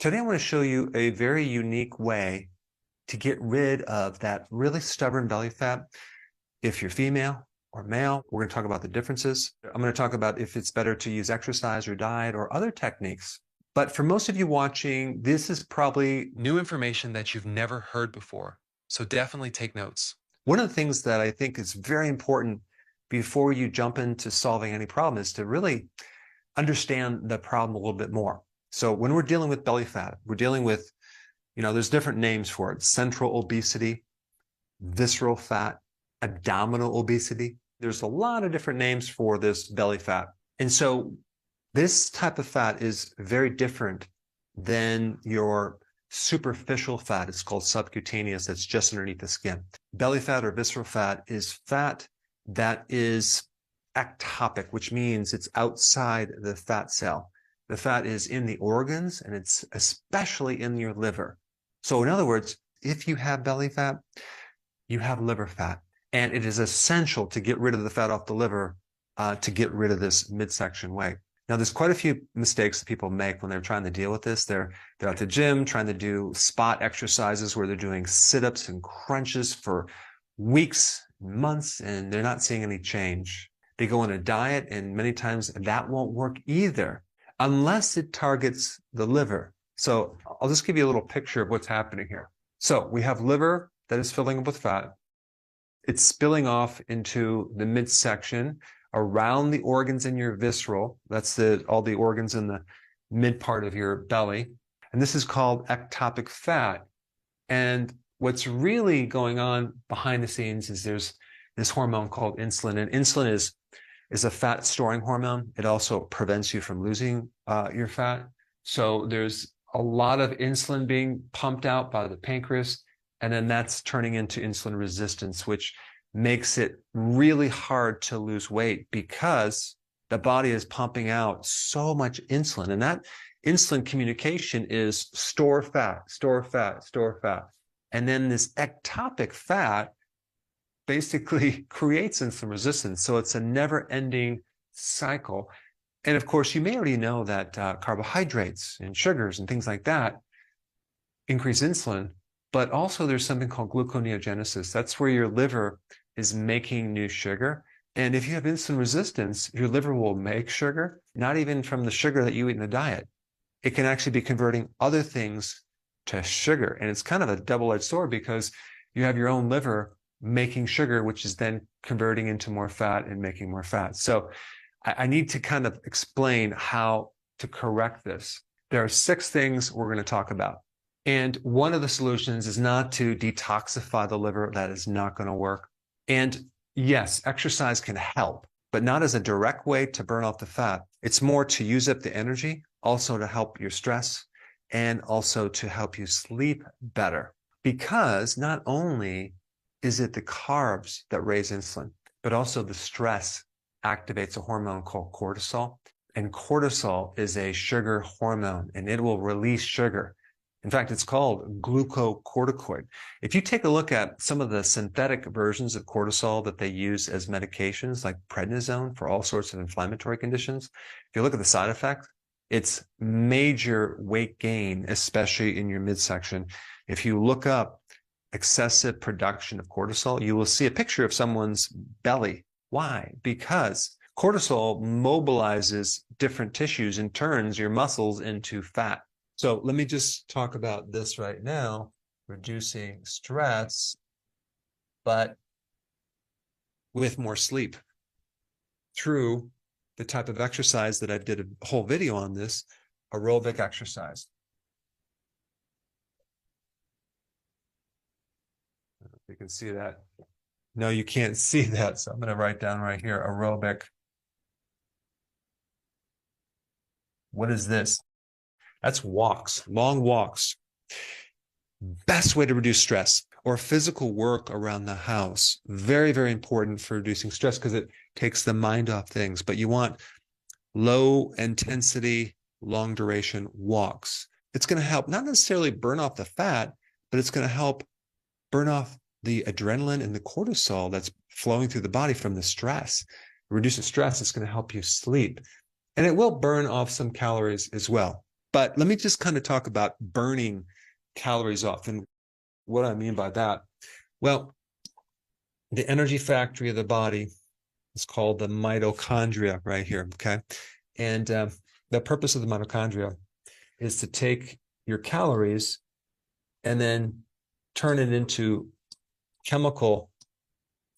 Today I want to show you a very unique way to get rid of that really stubborn belly fat. If you're female or male, we're going to talk about the differences. I'm going to talk about if it's better to use exercise or diet or other techniques. But for most of you watching, this is probably new information that you've never heard before. So definitely take notes. One of the things that I think is very important before you jump into solving any problem is to really understand the problem a little bit more. So when we're dealing with belly fat, we're dealing with, there's different names for it: central obesity, visceral fat, abdominal obesity. There's a lot of different names for this belly fat. And so this type of fat is very different than your superficial fat. It's called subcutaneous. That's just underneath the skin. Belly fat or visceral fat is fat that is ectopic, which means it's outside the fat cell. The fat is in the organs, and it's especially in your liver. So in other words, if you have belly fat, you have liver fat. And it is essential to get rid of the fat off the liver to get rid of this midsection weight. Now, there's quite a few mistakes that people make when they're trying to deal with this. They're at the gym trying to do spot exercises where they're doing sit-ups and crunches for weeks, months, and they're not seeing any change. They go on a diet, and many times that won't work either, unless it targets the liver. So I'll just give you a little picture of what's happening here. So we have liver that is filling up with fat. It's spilling off into the midsection around the organs in your visceral. That's all the organs in the mid part of your belly. And this is called ectopic fat. And what's really going on behind the scenes is there's this hormone called insulin. And insulin is a fat storing hormone. It also prevents you from losing your fat. So there's a lot of insulin being pumped out by the pancreas, and then that's turning into insulin resistance, which makes it really hard to lose weight because the body is pumping out so much insulin. And that insulin communication is store fat, store fat, store fat. And then this ectopic fat basically creates insulin resistance. So it's a never-ending cycle. And of course, you may already know that carbohydrates and sugars and things like that increase insulin, but also there's something called gluconeogenesis. That's where your liver is making new sugar. And if you have insulin resistance, your liver will make sugar, not even from the sugar that you eat in the diet. It can actually be converting other things to sugar. And it's kind of a double-edged sword because you have your own liver making sugar, which is then converting into more fat and making more fat. So I need to kind of explain how to correct this. There are 6 things we're going to talk about. And one of the solutions is not to detoxify the liver. That is not going to work. And yes, exercise can help, but not as a direct way to burn off the fat. It's more to use up the energy, also to help your stress, and also to help you sleep better. Because not only is it the carbs that raise insulin, but also the stress activates a hormone called cortisol. And cortisol is a sugar hormone, and it will release sugar. In fact, it's called glucocorticoid. If you take a look at some of the synthetic versions of cortisol that they use as medications, like prednisone for all sorts of inflammatory conditions, if you look at the side effects, it's major weight gain, especially in your midsection. If you look up excessive production of cortisol, you will see a picture of someone's belly. Why? Because cortisol mobilizes different tissues and turns your muscles into fat. So let me just talk about this right now, reducing stress, but with more sleep through the type of exercise that I did a whole video on this, aerobic exercise. I don't know if you can see that. No, you can't see that. So I'm going to write down right here, aerobic. What is this? That's walks, long walks. Best way to reduce stress, or physical work around the house. Very, very important for reducing stress because it takes the mind off things. But you want low intensity, long duration walks. It's going to help not necessarily burn off the fat, but it's going to help burn off the adrenaline and the cortisol that's flowing through the body from the stress. Reduce the stress, it's going to help you sleep. And it will burn off some calories as well. But let me just kind of talk about burning calories off. And what I mean by that, well, the energy factory of the body is called the mitochondria right here, okay? And the purpose of the mitochondria is to take your calories and then turn it into chemical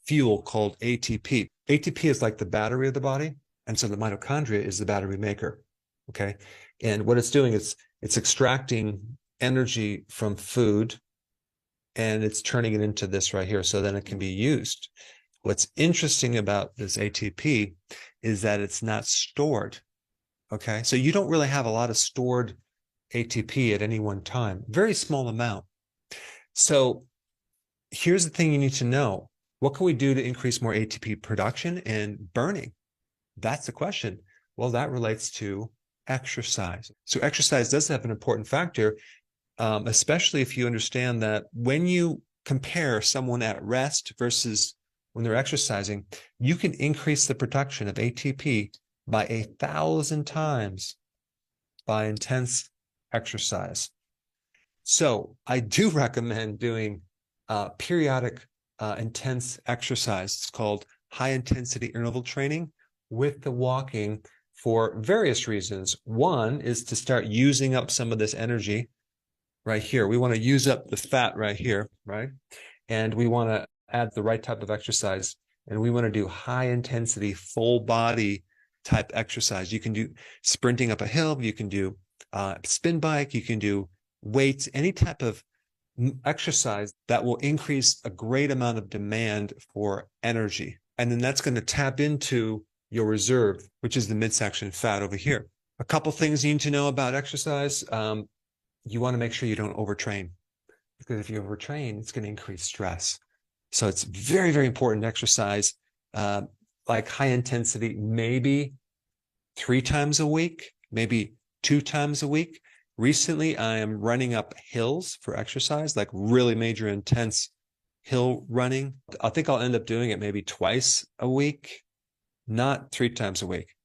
fuel called ATP. ATP is like the battery of the body, and so the mitochondria is the battery maker, okay? And what it's doing is it's extracting energy from food, and it's turning it into this right here, so then it can be used. What's interesting about this ATP is that it's not stored, okay? So you don't really have a lot of stored ATP at any one time, very small amount. So here's the thing you need to know. What can we do to increase more ATP production and burning? That's the question. Well, that relates to exercise. So exercise does have an important factor, especially if you understand that when you compare someone at rest versus when they're exercising, you can increase the production of ATP by 1,000 times by intense exercise. So I do recommend doing periodic intense exercise. It's called high intensity interval training with the walking for various reasons. One is to start using up some of this energy right here. We want to use up the fat right here, right? And we want to add the right type of exercise. And we want to do high intensity, full body type exercise. You can do sprinting up a hill. You can do spin bike. You can do weights, any type of exercise that will increase a great amount of demand for energy. And then that's going to tap into your reserve, which is the midsection fat over here. A couple things you need to know about exercise. You want to make sure you don't overtrain, because if you overtrain, it's going to increase stress. So it's very, very important to exercise like high intensity, maybe 3 times a week, maybe 2 times a week. Recently, I am running up hills for exercise, like really major intense hill running. I think I'll end up doing it maybe twice a week, not 3 times a week,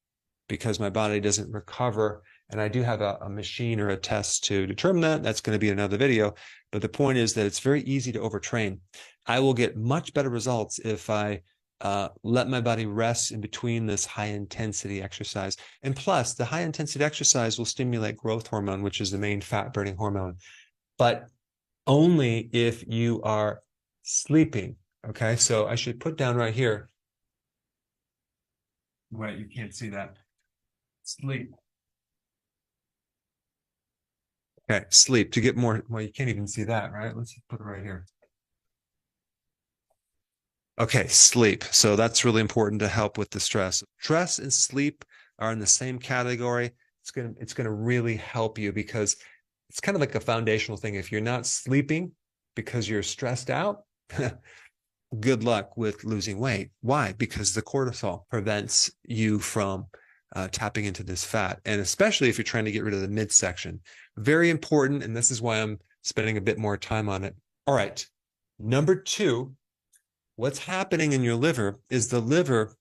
because my body doesn't recover. And I do have a machine or a test to determine that. That's going to be another video. But the point is that it's very easy to overtrain. I will get much better results if I let my body rest in between this high intensity exercise. And plus, the high intensity exercise will stimulate growth hormone, which is the main fat burning hormone, but only if you are sleeping. Okay, so I should put down right here. Wait, you can't see that. Sleep. Okay, sleep to get more. Well, you can't even see that, right? Let's just put it right here. Okay, sleep. So that's really important to help with the stress. Stress and sleep are in the same category. It's gonna really help you, because it's kind of like a foundational thing. If you're not sleeping because you're stressed out, good luck with losing weight. Why? Because the cortisol prevents you from tapping into this fat, and especially if you're trying to get rid of the midsection. Very important, and this is why I'm spending a bit more time on it. All right, number 2, what's happening in your liver is the liver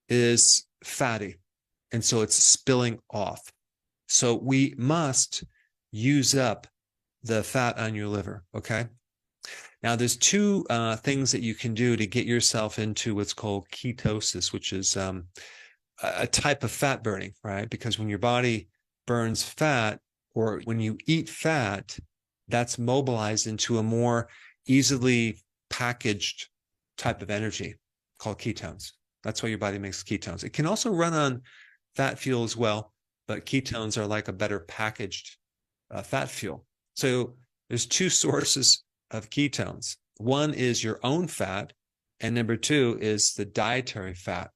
is fatty, and so it's spilling off. So we must use up the fat on your liver, okay? Now, there's 2 things that you can do to get yourself into what's called ketosis, which is a type of fat burning, right? Because when your body burns fat, or when you eat fat, that's mobilized into a more easily packaged type of energy called ketones. That's why your body makes ketones. It can also run on fat fuel as well, but ketones are like a better packaged fat fuel. So there's 2 sources of ketones. One is your own fat, and number 2 is the dietary fat.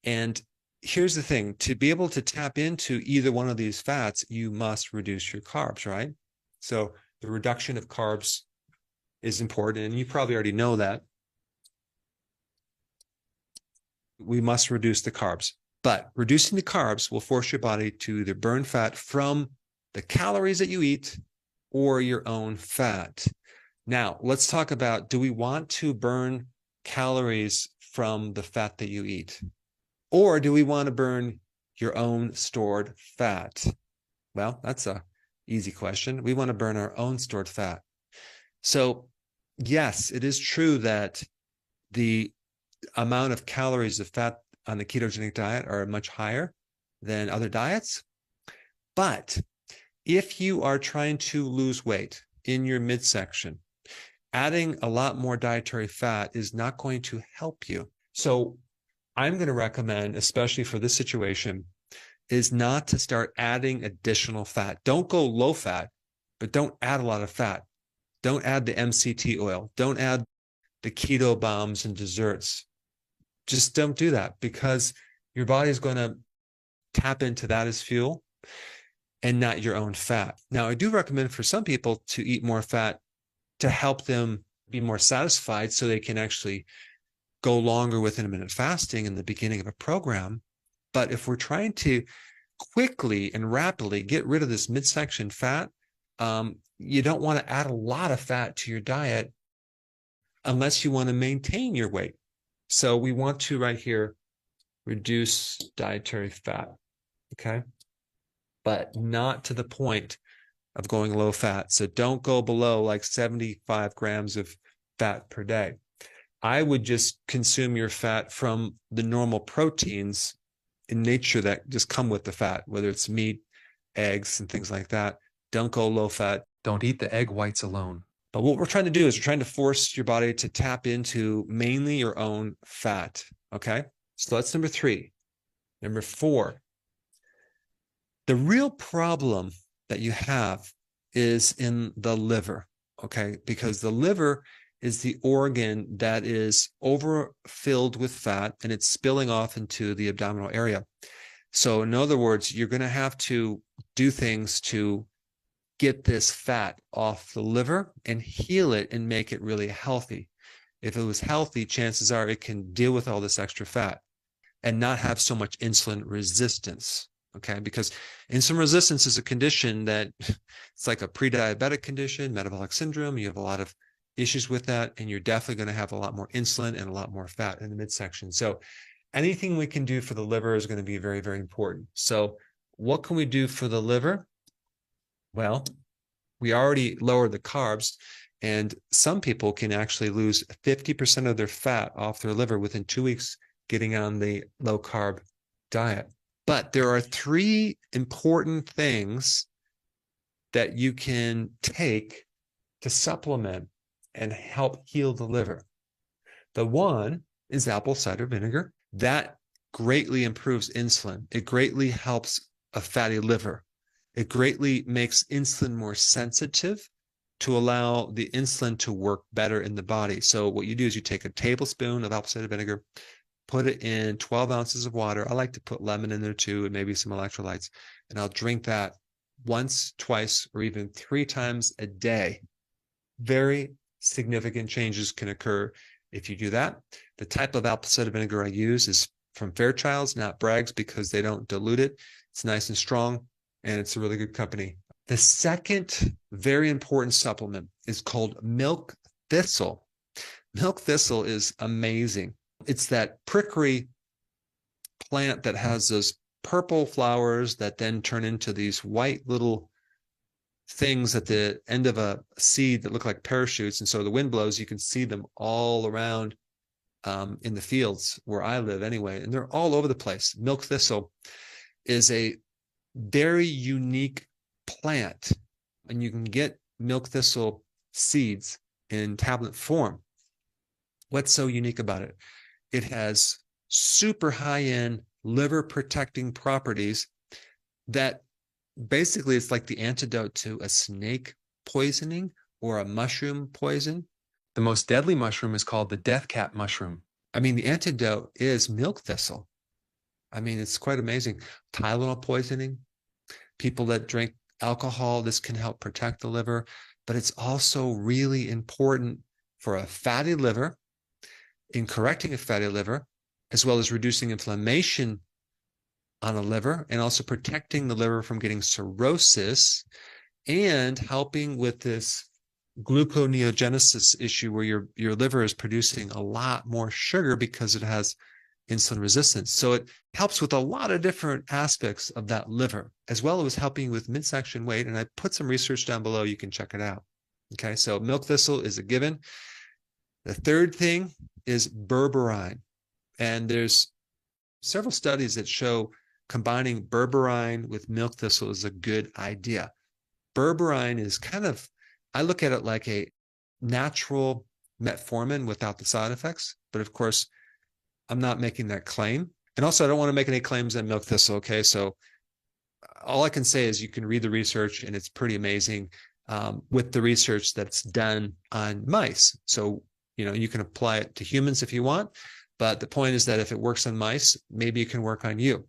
And here's the thing, to be able to tap into either one of these fats, you must reduce your carbs, right? So the reduction of carbs is important, and you probably already know that. We must reduce the carbs, but reducing the carbs will force your body to either burn fat from the calories that you eat or your own fat. Now, let's talk about, do we want to burn calories from the fat that you eat? Or do we want to burn your own stored fat? Well, that's a easy question. We want to burn our own stored fat. So yes, it is true that the amount of calories of fat on the ketogenic diet are much higher than other diets. But if you are trying to lose weight in your midsection, adding a lot more dietary fat is not going to help you. So I'm going to recommend, especially for this situation, is not to start adding additional fat. Don't go low fat, but don't add a lot of fat. Don't add the MCT oil. Don't add the keto bombs and desserts. Just don't do that, because your body is going to tap into that as fuel and not your own fat. Now, I do recommend for some people to eat more fat to help them be more satisfied so they can actually go longer with intermittent fasting in the beginning of a program. But if we're trying to quickly and rapidly get rid of this midsection fat, you don't want to add a lot of fat to your diet unless you want to maintain your weight. So we want to, right here, reduce dietary fat, okay? But not to the point of going low fat. So don't go below like 75 grams of fat per day. I would just consume your fat from the normal proteins in nature that just come with the fat, whether it's meat, eggs, and things like that. Don't go low fat. Don't eat the egg whites alone. But what we're trying to do is we're trying to force your body to tap into mainly your own fat, okay? So that's number 3. Number 4, the real problem that you have is in the liver, okay? Because the liver is the organ that is overfilled with fat and it's spilling off into the abdominal area. So in other words, you're going to have to do things to get this fat off the liver and heal it and make it really healthy. If it was healthy, chances are it can deal with all this extra fat and not have so much insulin resistance. Okay, because insulin resistance is a condition that it's like a pre-diabetic condition, metabolic syndrome. You have a lot of issues with that, and you're definitely going to have a lot more insulin and a lot more fat in the midsection. So anything we can do for the liver is going to be very, very important. So what can we do for the liver? Well, we already lowered the carbs, and some people can actually lose 50% of their fat off their liver within 2 weeks getting on the low carb diet. But there are 3 important things that you can take to supplement and help heal the liver. The one is apple cider vinegar. That greatly improves insulin. It greatly helps a fatty liver. It greatly makes insulin more sensitive to allow the insulin to work better in the body. So what you do is you take a tablespoon of apple cider vinegar, put it in 12 ounces of water. I like to put lemon in there too, and maybe some electrolytes. And I'll drink that once, twice, or even 3 times a day. Very significant changes can occur if you do that. The type of apple cider vinegar I use is from Fairchild's, not Bragg's, because they don't dilute it. It's nice and strong, and it's a really good company. The second very important supplement is called milk thistle. Milk thistle is amazing. It's that prickly plant that has those purple flowers that then turn into these white little things at the end of a seed that look like parachutes. And so the wind blows, you can see them all around in the fields where I live anyway. And they're all over the place. Milk thistle is a very unique plant. And you can get milk thistle seeds in tablet form. What's so unique about it? It has super high-end liver protecting properties that basically it's like the antidote to a snake poisoning or a mushroom poison. The most deadly mushroom is called the death cap mushroom. I mean, the antidote is milk thistle. I mean, it's quite amazing. Tylenol poisoning, people that drink alcohol, this can help protect the liver, but it's also really important for a fatty liver, in correcting a fatty liver, as well as reducing inflammation on the liver, and also protecting the liver from getting cirrhosis, and helping with this gluconeogenesis issue where your liver is producing a lot more sugar because it has insulin resistance. So it helps with a lot of different aspects of that liver, as well as helping with midsection weight. And I put some research down below. You can check it out. Okay, so milk thistle is a given. The third thing is berberine. And there's several studies that show combining berberine with milk thistle is a good idea. Berberine is kind of, I look at it like a natural metformin without the side effects. But of course, I'm not making that claim. And also, I don't want to make any claims on milk thistle. Okay. So all I can say is you can read the research, and it's pretty amazing with the research that's done on mice. So, you can apply it to humans if you want. But the point is that if it works on mice, maybe it can work on you.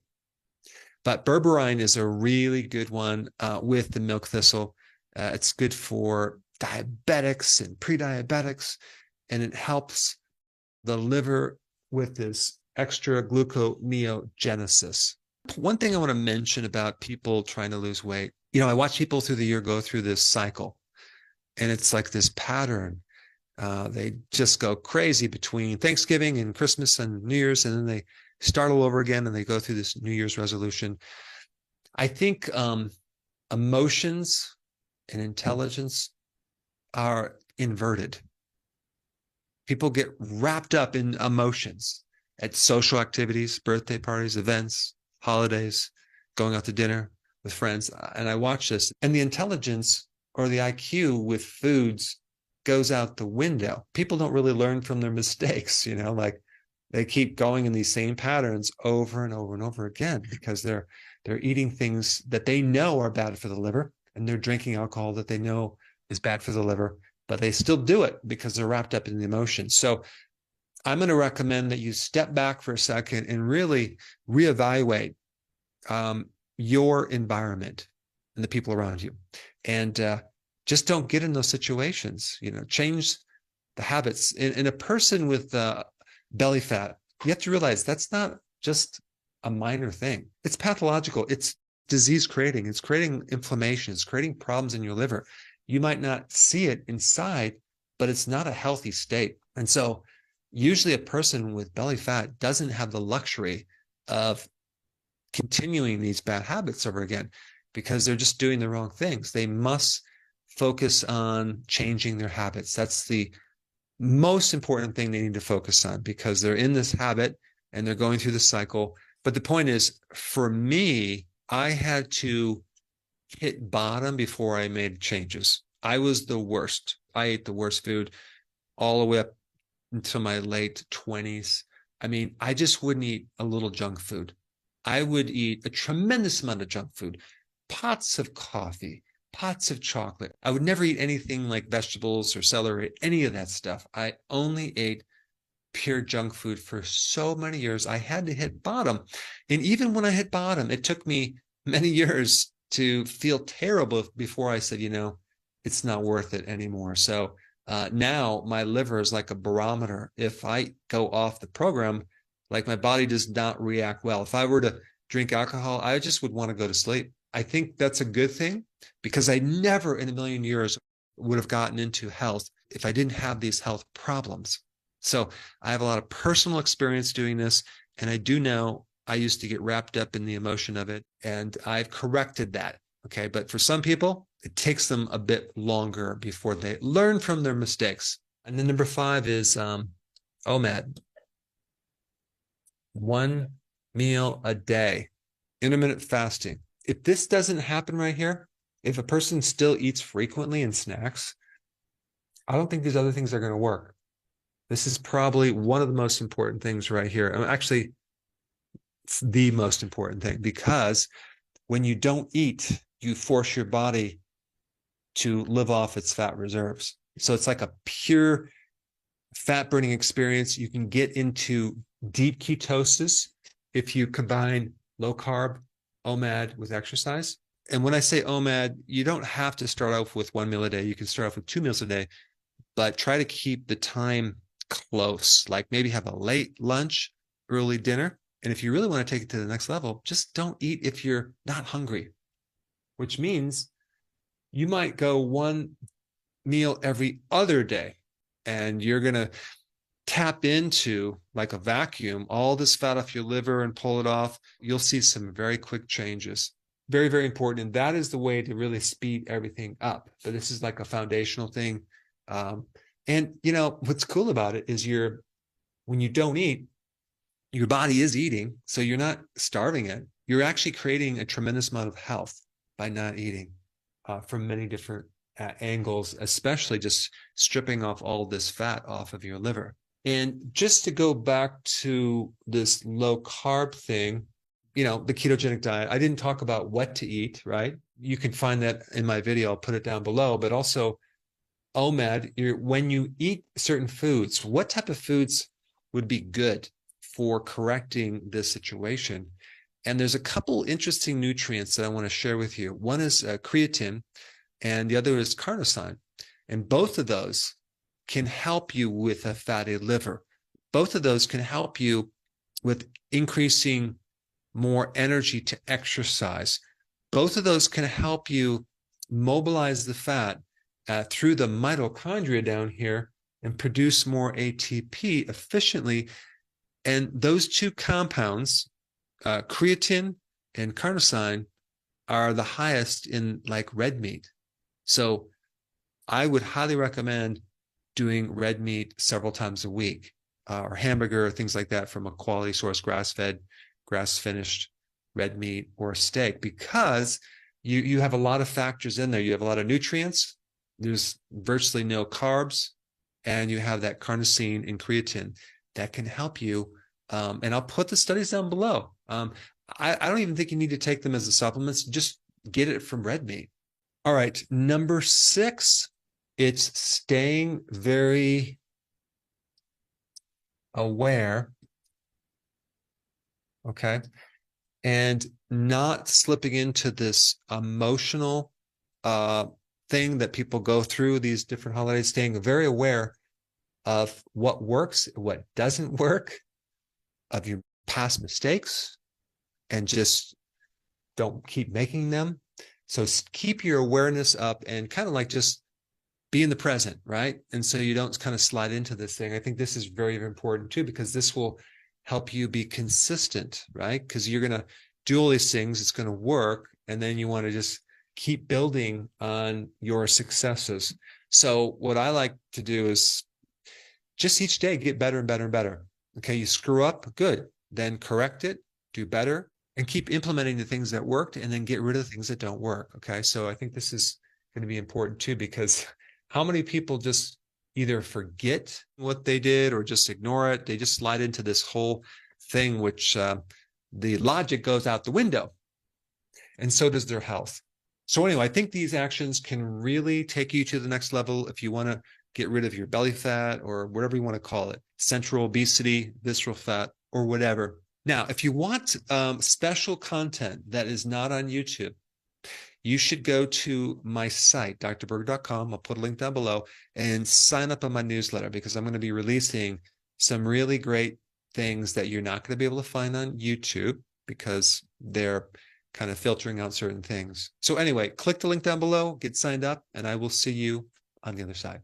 But berberine is a really good one with the milk thistle. It's good for diabetics and pre-diabetics, and it helps the liver with this extra gluconeogenesis. One thing I want to mention about people trying to lose weight, I watch people through the year go through this cycle, and it's like this pattern. They just go crazy between Thanksgiving and Christmas and New Year's, and then they start all over again, and they go through this New Year's resolution. I think emotions and intelligence are inverted. People get wrapped up in emotions at social activities, birthday parties, events, holidays, going out to dinner with friends. And I watch this, and the intelligence or the IQ with foods goes out the window. People don't really learn from their mistakes, like they keep going in these same patterns over and over and over again because they're eating things that they know are bad for the liver, and they're drinking alcohol that they know is bad for the liver, but they still do it because they're wrapped up in the emotions. So I'm going to recommend that you step back for a second and really reevaluate your environment and the people around you. And just don't get in those situations, change the habits. In a person with belly fat, you have to realize that's not just a minor thing. It's pathological. It's disease creating. It's creating inflammation. It's creating problems in your liver. You might not see it inside, but it's not a healthy state. And so usually a person with belly fat doesn't have the luxury of continuing these bad habits over again because they're just doing the wrong things. They must focus on changing their habits. That's the most important thing they need to focus on because they're in this habit and they're going through the cycle. But the point is, for me, I had to hit bottom before I made changes. I was the worst. I ate the worst food all the way up until my late 20s. I mean, I just wouldn't eat a little junk food. I would eat a tremendous amount of junk food, pots of coffee, pots of chocolate. I would never eat anything like vegetables or celery, any of that stuff. I only ate pure junk food for so many years. I had to hit bottom. And even when I hit bottom, it took me many years to feel terrible before I said, it's not worth it anymore. So now my liver is like a barometer. If I go off the program, like my body does not react well. If I were to drink alcohol, I just would want to go to sleep. I think that's a good thing because I never in a million years would have gotten into health if I didn't have these health problems. So I have a lot of personal experience doing this, and I do know I used to get wrapped up in the emotion of it, and I've corrected that. Okay. But for some people, it takes them a bit longer before they learn from their mistakes. And then number 5 is OMAD. 1 meal a day, intermittent fasting. If this doesn't happen right here, if a person still eats frequently and snacks, I don't think these other things are going to work. This is probably one of the most important things right here. Actually, it's the most important thing because when you don't eat, you force your body to live off its fat reserves. So it's like a pure fat burning experience. You can get into deep ketosis if you combine low carb OMAD with exercise. And when I say OMAD, you don't have to start off with 1 meal a day. You can start off with 2 meals a day, but try to keep the time close, like maybe have a late lunch, early dinner. And if you really want to take it to the next level, just don't eat if you're not hungry, which means you might go 1 meal every other day, and you're going to tap into, like a vacuum, all this fat off your liver and pull it off, you'll see some very quick changes. Very, very important. And that is the way to really speed everything up. But this is like a foundational thing. And what's cool about it is when you don't eat, your body is eating. So you're not starving it. You're actually creating a tremendous amount of health by not eating from many different angles, especially just stripping off all this fat off of your liver. And just to go back to this low carb thing, the ketogenic diet, I didn't talk about what to eat, right? You can find that in my video. I'll put it down below. But also, OMAD, when you eat certain foods, what type of foods would be good for correcting this situation? And there's a couple interesting nutrients that I want to share with you. One is creatine, and the other is carnosine. And both of those can help you with a fatty liver. Both of those can help you with increasing more energy to exercise. Both of those can help you mobilize the fat through the mitochondria down here and produce more ATP efficiently. And those two compounds, creatine and carnosine, are the highest in like red meat. So I would highly recommend doing red meat several times a week, or hamburger, or things like that from a quality source, grass-fed, grass-finished red meat or steak, because you have a lot of factors in there. You have a lot of nutrients. There's virtually no carbs, and you have that carnosine and creatine that can help you. And I'll put the studies down below. I don't even think you need to take them as the supplements. Just get it from red meat. All right, number 6, it's staying very aware, okay, and not slipping into this emotional thing that people go through these different holidays, staying very aware of what works, what doesn't work, of your past mistakes, and just don't keep making them. So keep your awareness up and kind of like just be in the present, right? And so you don't kind of slide into this thing. I think this is very, very important too, because this will help you be consistent, right? Because you're going to do all these things, it's going to work, and then you want to just keep building on your successes. So what I like to do is just each day get better and better and better. Okay, you screw up, good. Then correct it, do better, and keep implementing the things that worked, and then get rid of the things that don't work. Okay, so I think this is going to be important too, because how many people just either forget what they did or just ignore it? They just slide into this whole thing, which the logic goes out the window, and so does their health. So anyway, I think these actions can really take you to the next level if you want to get rid of your belly fat, or whatever you want to call it, central obesity, visceral fat, or whatever. Now, if you want special content that is not on YouTube, you should go to my site, drberg.com. I'll put a link down below, and sign up on my newsletter, because I'm going to be releasing some really great things that you're not going to be able to find on YouTube, because they're kind of filtering out certain things. So anyway, click the link down below, get signed up, and I will see you on the other side.